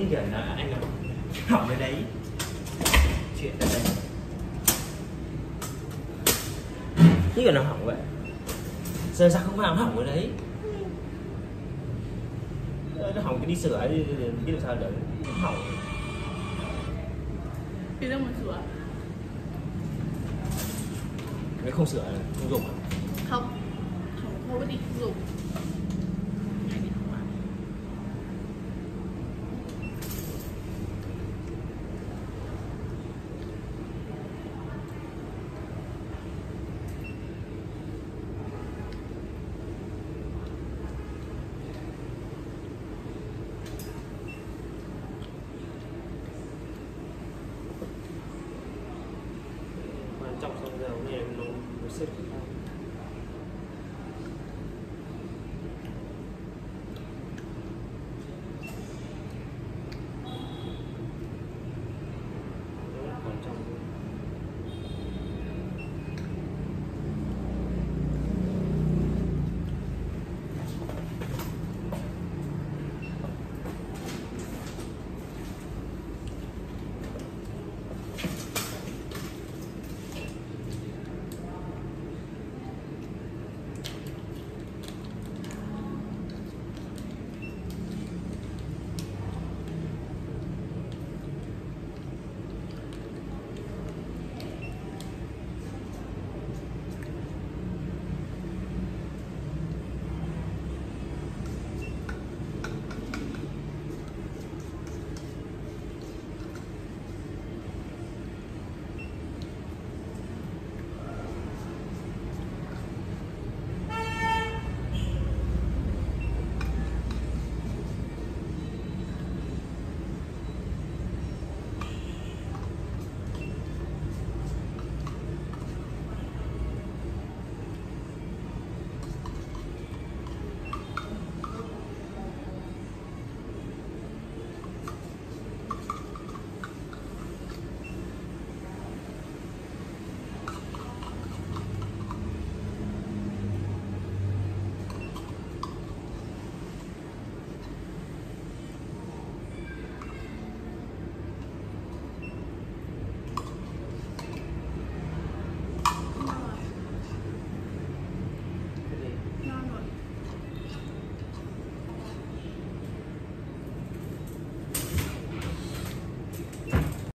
như kiểu là anh nó hỏng cái đấy, chuyện ở đây như kiểu nó hỏng vậy. Giờ sao không vào nó hỏng cái đấy, nó hỏng cái đi sửa đi, biết làm sao được, nó hỏng thì đâu mà sửa. nếu không sửa không dùng à? Không không có đi dùng. Quan trọng xong giờ hôm nay nó xếp